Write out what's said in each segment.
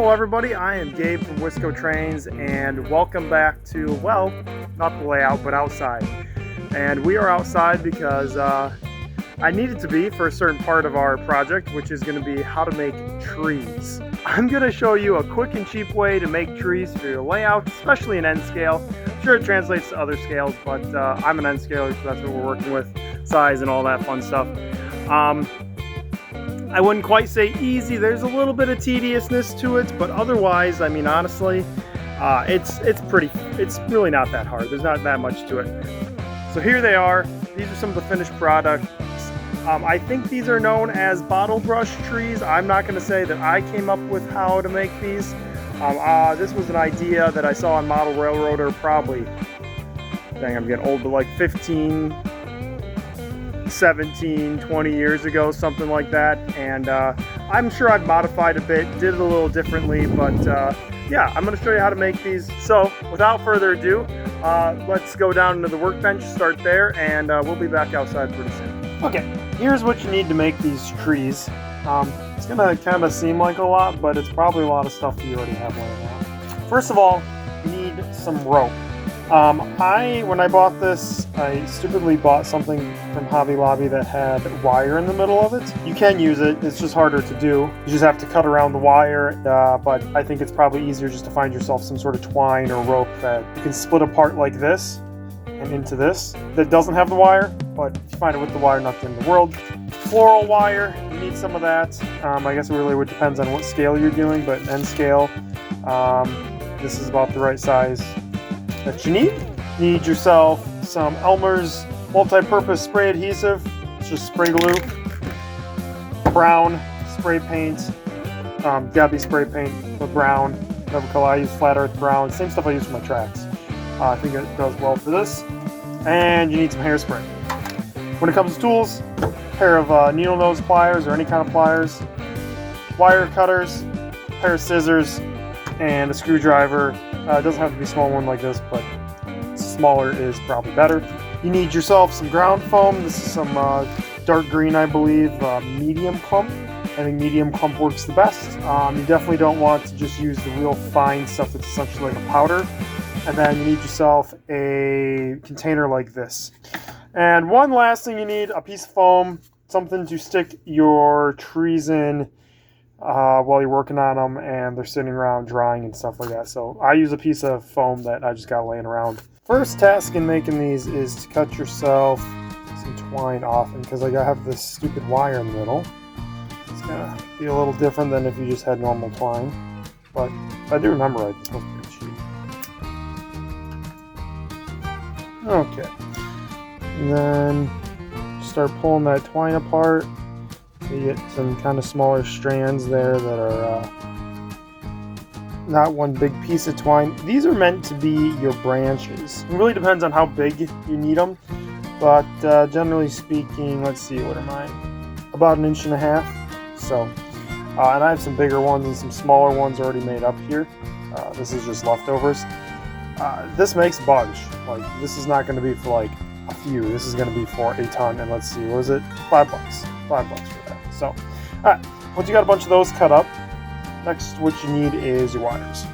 Hello everybody, I am Gabe from WiscoTrains and welcome back to, well, not the layout, but outside. And we are outside because I needed to be for a certain part of our project, which is going to be how to make trees. I'm going to show you a quick and cheap way to make trees for your layout, especially in N scale. I'm sure it translates to other scales, but I'm an N scaler, so that's what we're working with, size and all that fun stuff. I wouldn't quite say easy, there's a little bit of tediousness to it, but otherwise, I mean, honestly, it's really not that hard. There's not that much to it. So here they are. These are some of the finished products. I think these are known as bottle brush trees. I'm not going to say that I came up with how to make these. This was an idea that I saw on Model Railroader probably, dang, I'm getting old, but like 15, 17, 20 years ago, something like that. And I'm sure I've modified a bit, did it a little differently, but yeah, I'm going to show you how to make these. So without further ado, let's go down into the workbench, start there, and we'll be back outside pretty soon. Okay, here's what you need to make these trees. It's going to kind of seem like a lot, but it's probably a lot of stuff that you already have laying out. First of all, you need some rope. When I bought this, I stupidly bought something from Hobby Lobby that had wire in the middle of it. You can use it, it's just harder to do. You just have to cut around the wire, but I think it's probably easier just to find yourself some sort of twine or rope that you can split apart like this and into this that doesn't have the wire, but if you find it with the wire, not the end of the world. Floral wire, you need some of that. I guess it really depends on what scale you're doing, but N scale, this is about the right size that you need. You need yourself some Elmer's multi-purpose spray adhesive. It's just spray glue, brown spray paint, gotta be spray paint, but brown, whatever color. I use flat earth brown, same stuff I use for my tracks. I think it does well for this. And you need some hairspray. When it comes to tools, a pair of needle nose pliers or any kind of pliers, wire cutters, a pair of scissors, and a screwdriver. It doesn't have to be a small one like this, but smaller is probably better. You need yourself some ground foam. This is some dark green, I believe, medium clump. I think medium clump works the best. You definitely don't want to just use the real fine stuff that's essentially like a powder. And then you need yourself a container like this. And one last thing you need, a piece of foam, something to stick your trees in while you're working on them and they're sitting around drying and stuff like that. So I use a piece of foam that I just got laying around. First task in making these is to cut yourself some twine off, and because I have this stupid wire in the middle, it's gonna be a little different than if you just had normal twine. But if I do remember right, it's supposed to be cheap. Okay, and then start pulling that twine apart. You get some kind of smaller strands there that are not one big piece of twine. These are meant to be your branches. It really depends on how big you need them, but generally speaking, let's see, what am I? About 1.5 inches. So, and I have some bigger ones and some smaller ones already made up here. This is just leftovers. This makes a bunch. Like, this is not going to be for like a few. This is going to be for a ton. And let's see, what is it? $5. $5 for that. So, all right, once you got a bunch of those cut up, next what you need is your wires.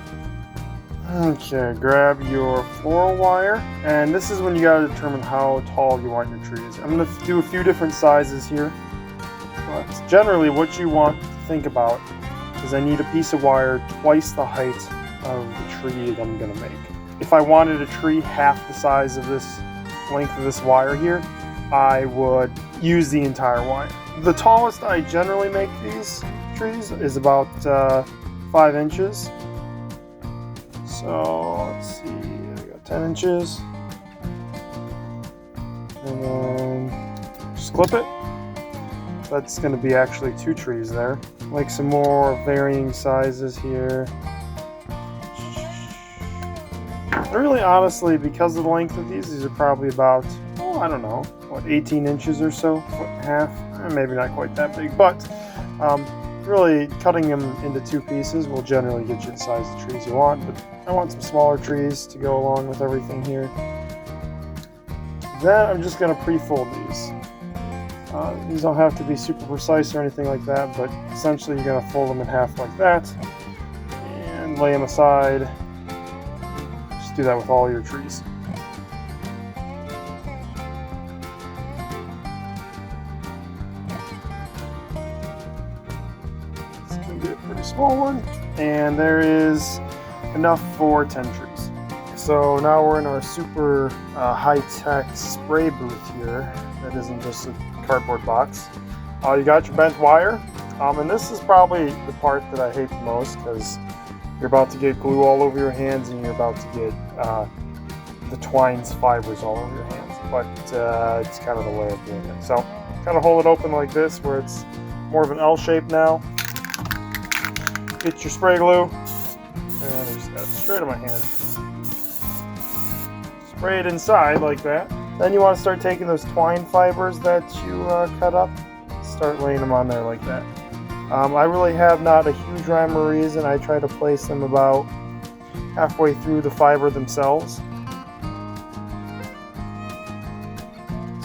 Okay, grab your floral wire, and this is when you got to determine how tall you want your trees. I'm going to do a few different sizes here, but generally what you want to think about is I need a piece of wire twice the height of the tree that I'm going to make. If I wanted a tree half the size of this length of this wire here, I would use the entire wire. The tallest I generally make these trees is about 5 inches. So let's see, I got 10 inches. And then just clip it. That's going to be actually 2 trees there. Like some more varying sizes here. Really, honestly, because of the length of these are probably about, I don't know, what, 18 inches or so, 1.5 feet. Maybe not quite that big, but really cutting them into 2 pieces will generally get you the size of trees you want. But I want some smaller trees to go along with everything here. Then I'm just going to pre-fold these. These don't have to be super precise or anything like that, but essentially you're going to fold them in half like that. lay them aside. Just do that with all your trees. It's going to be a pretty small one. And there is enough for 10 trees. So now we're in our super high-tech spray booth here. That isn't just a cardboard box. You got your bent wire. And this is probably the part that I hate the most because you're about to get glue all over your hands and you're about to get the twine's fibers all over your hands. But it's kind of the way of doing it. So kind of hold it open like this where it's more of an L shape now. Get your spray glue. And I just got it straight on my hand. Spray it inside like that. Then you want to start taking those twine fibers that you cut up. Start laying them on there like that. I really have not a huge rhyme or reason. I try to place them about halfway through the fiber themselves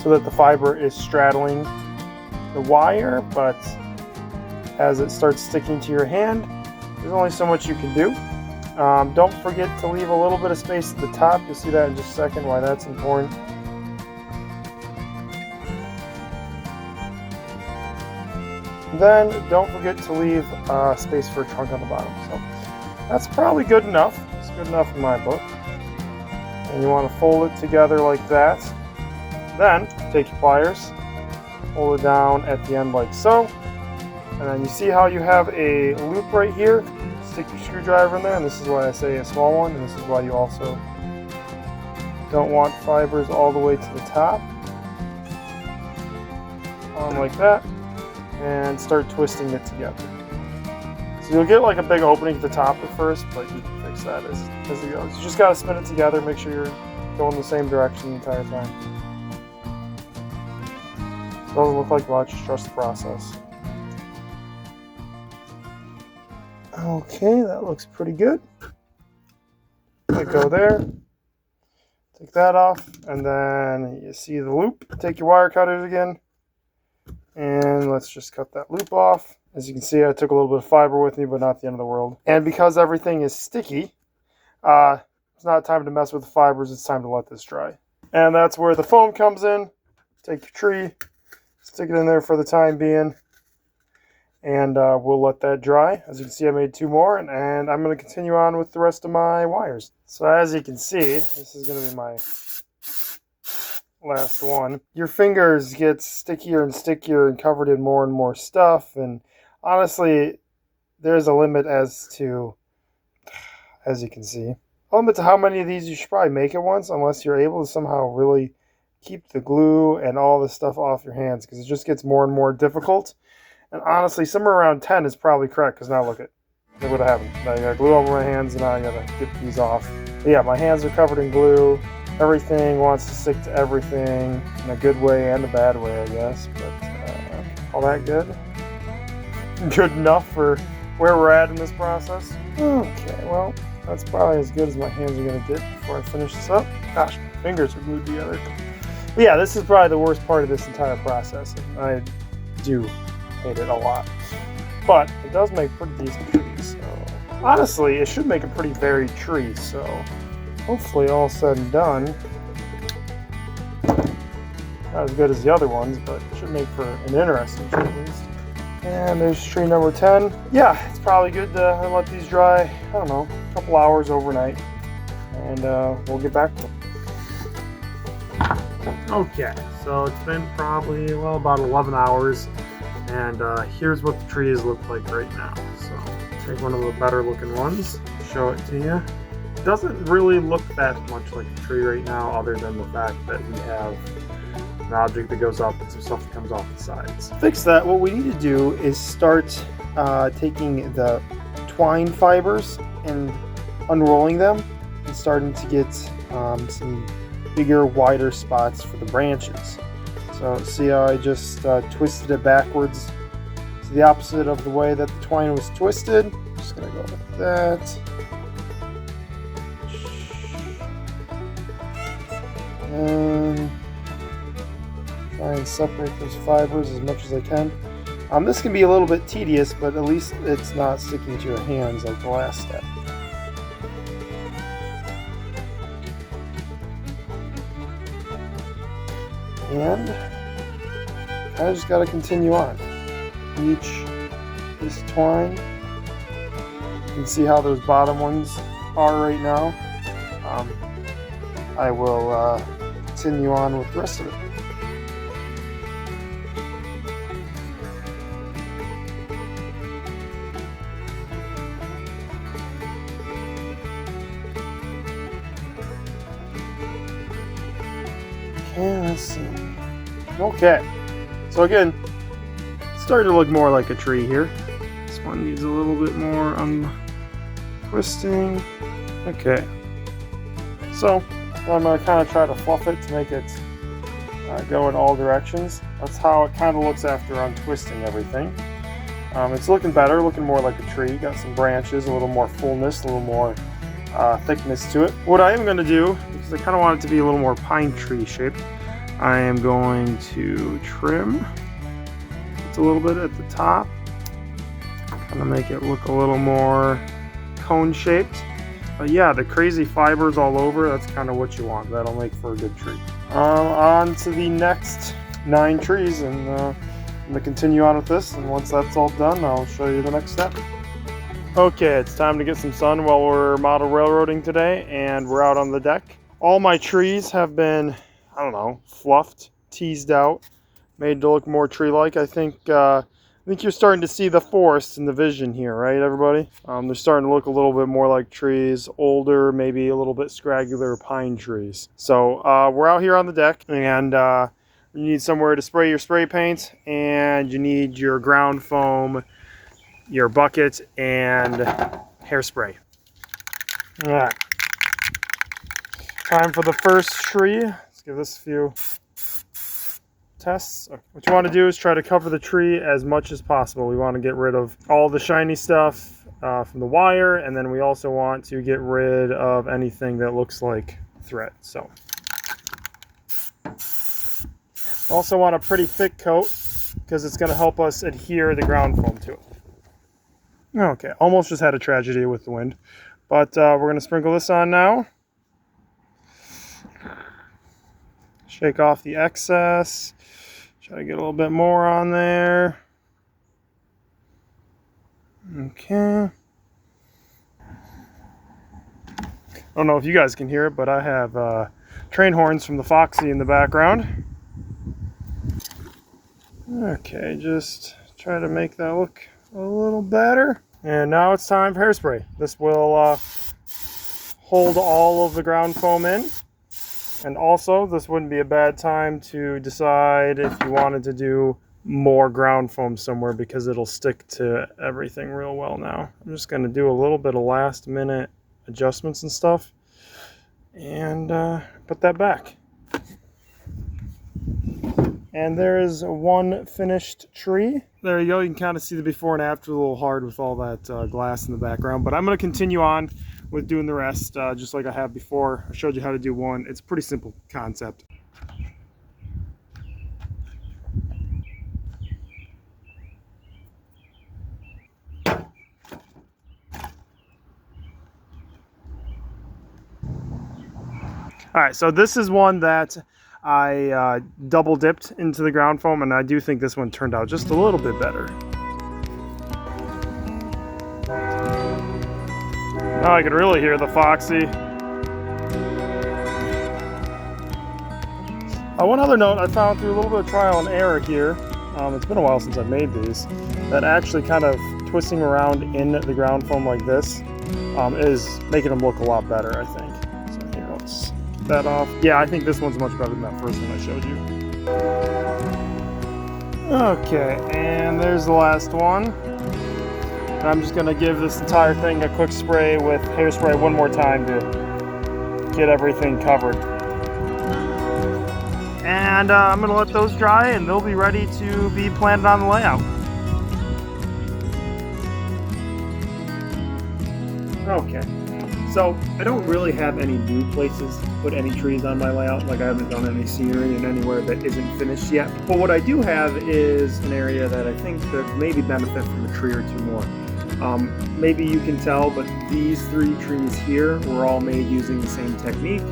so that the fiber is straddling the wire, but as it starts sticking to your hand, there's only so much you can do. Don't forget to leave a little bit of space at the top. You'll see that in just a second, why that's important. Then don't forget to leave space for a trunk on the bottom. So that's probably good enough. It's good enough in my book. And you want to fold it together like that. Then take your pliers, hold it down at the end like so. And then you see how you have a loop right here? Stick your screwdriver in there, and this is why I say a small one, and this is why you also don't want fibers all the way to the top. Like that. And start twisting it together. So you'll get like a big opening at the top at first, but you can fix that as it goes. You just got to spin it together, make sure you're going the same direction the entire time. Doesn't look like much, trust the process. Okay, that looks pretty good. Let go there. Take that off, and then you see the loop. Take your wire cutters again. And let's just cut that loop off. As you can see, I took a little bit of fiber with me, but not the end of the world. And because everything is sticky, it's not time to mess with the fibers. It's time to let this dry. And that's where the foam comes in. Take your tree, stick it in there for the time being, and we'll let that dry. As you can see, I made 2 more, and I'm going to continue on with the rest of my wires. So as you can see, this is going to be my last one. Your fingers get stickier and stickier and covered in more and more stuff, and honestly there's a limit as you can see, a limit to how many of these you should probably make at once, unless you're able to somehow really keep the glue and all the stuff off your hands, because it just gets more and more difficult. And honestly, somewhere around 10 is probably correct, because now look what happened. Now I got glue over my hands, and now I gotta get these off. But yeah, my hands are covered in glue. Everything wants to stick to everything in a good way and a bad way, I guess. But all that good? Good enough for where we're at in this process. Okay, well, that's probably as good as my hands are going to get before I finish this up. Gosh, my fingers are glued together. But yeah, this is probably the worst part of this entire process. I do hate it a lot. But it does make pretty decent trees. So honestly, it should make a pretty varied tree. So hopefully all said and done, not as good as the other ones, but it should make for an interesting tree at least. And there's tree number 10. Yeah, it's probably good to let these dry, I don't know, a couple hours overnight. And we'll get back to them. Okay, so it's been probably, well, about 11 hours. And here's what the trees look like right now. So take one of the better looking ones, show it to you. It doesn't really look that much like a tree right now, other than the fact that we have an object that goes up and some stuff that comes off the sides. To fix that, what we need to do is start taking the twine fibers and unrolling them and starting to get some bigger, wider spots for the branches. So see how I just twisted it backwards to the opposite of the way that the twine was twisted. Just gonna go like that. And try and separate those fibers as much as I can. This can be a little bit tedious, but at least it's not sticking to your hands like the last step. And I just got to continue on. Each piece of twine. You can see how those bottom ones are right now. I will continue on with the rest of it. Okay, let's see. Okay, so again, it's starting to look more like a tree here. This one needs a little bit more twisting. Okay, so I'm going to kind of try to fluff it to make it go in all directions. That's how it kind of looks after untwisting everything. It's looking better, looking more like a tree. Got some branches, a little more fullness, a little more thickness to it. What I am going to do, because I kind of want it to be a little more pine tree shaped, I am going to trim just a little bit at the top, kind of make it look a little more cone shaped. But yeah, the crazy fibers all over, that's kind of what you want. That'll make for a good tree. On to the next 9 trees, and I'm going to continue on with this, and once that's all done, I'll show you the next step. Okay, it's time to get some sun while we're model railroading today, and we're out on the deck. All my trees have been, I don't know, fluffed, teased out, made to look more tree-like. I think you're starting to see the forest in the vision here, right, everybody? They're starting to look a little bit more like trees, older, maybe a little bit scraggier pine trees. So we're out here on the deck, and you need somewhere to spray your spray paint, and you need your ground foam, your bucket, and hairspray. All right. Time for the first tree. Let's give this a few tests. Okay. What you want to do is try to cover the tree as much as possible. We want to get rid of all the shiny stuff from the wire, and then we also want to get rid of anything that looks like thread. So, also want a pretty thick coat because it's going to help us adhere the ground foam to it. Okay, almost just had a tragedy with the wind, but we're going to sprinkle this on now. Shake off the excess. Try to get a little bit more on there. Okay. I don't know if you guys can hear it, but I have train horns from the Foxy in the background. Okay, just try to make that look a little better. And now it's time for hairspray. This will hold all of the ground foam in. And also, this wouldn't be a bad time to decide if you wanted to do more ground foam somewhere, because it'll stick to everything real well now. I'm just going to do a little bit of last minute adjustments and stuff and put that back. And there is one finished tree. There you go. You can kind of see the before and after, a little hard with all that glass in the background. But I'm going to continue on with doing the rest just like I have before. I showed you how to do one. It's a pretty simple concept. All right, so this is one that I double dipped into the ground foam, and I do think this one turned out just a little bit better. Now I can really hear the Foxy. One other note I found through a little bit of trial and error here, it's been a while since I've made these, that actually kind of twisting around in the ground foam like this is making them look a lot better, I think. So here, let's get that off. Yeah, I think this one's much better than that first one I showed you. Okay, and there's the last one. And I'm just going to give this entire thing a quick spray with hairspray one more time to get everything covered. And I'm going to let those dry, and they'll be ready to be planted on the layout. Okay, so I don't really have any new places to put any trees on my layout. Like, I haven't done any scenery in anywhere that isn't finished yet. But what I do have is an area that I think could maybe benefit from a tree or two more. Maybe you can tell, but these 3 trees here were all made using the same technique.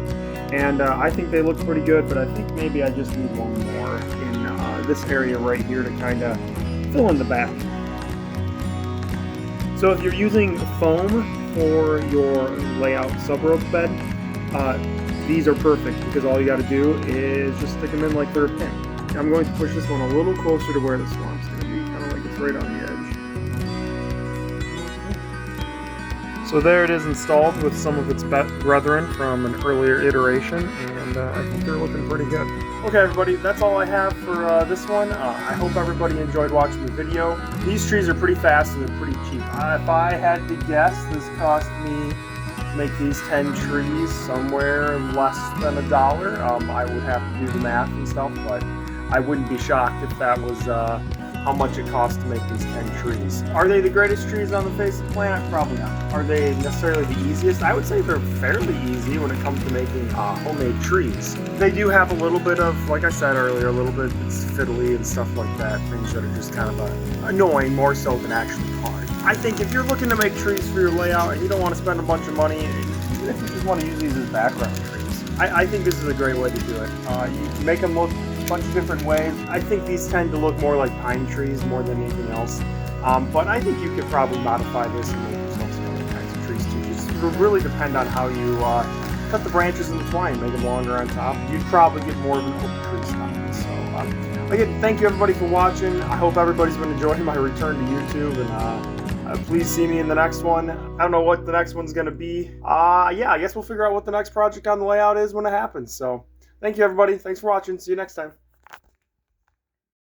And I think they look pretty good, but I think maybe I just need one more in this area right here to kind of fill in the back. So if you're using foam for your layout sub-rope bed, these are perfect because all you got to do is just stick them in like they're a pin. I'm going to push this one a little closer to where the swamp's going to be, kind of like it's right on the edge. So there it is installed with some of its brethren from an earlier iteration, and I think they're looking pretty good. Okay everybody, that's all I have for this one. I hope everybody enjoyed watching the video. These trees are pretty fast and they're pretty cheap. If I had to guess, this cost me to make these 10 trees somewhere less than $1. I would have to do the math and stuff, but I wouldn't be shocked if that was how much it costs to make these 10 trees. Are they the greatest trees on the face of the planet? Probably not. Are they necessarily the easiest? I would say they're fairly easy when it comes to making homemade trees. They do have a little bit of, like I said earlier, a little bit it's fiddly and stuff like that, things that are just kind of annoying more so than actually hard. I think if you're looking to make trees for your layout and you don't want to spend a bunch of money, even if you just want to use these as background trees, I think this is a great way to do it. You can make them look a bunch of different ways. I think these tend to look more like pine trees more than anything else. But I think you could probably modify this and make yourself some other kinds of trees too. Just it will really depend on how you cut the branches in the twine, make them longer on top. You'd probably get more of an oak tree style. So again, thank you everybody for watching. I hope everybody's been enjoying my return to YouTube, and please see me in the next one. I don't know what the next one's going to be. Yeah, I guess we'll figure out what the next project on the layout is when it happens. So thank you everybody. Thanks for watching. See you next time.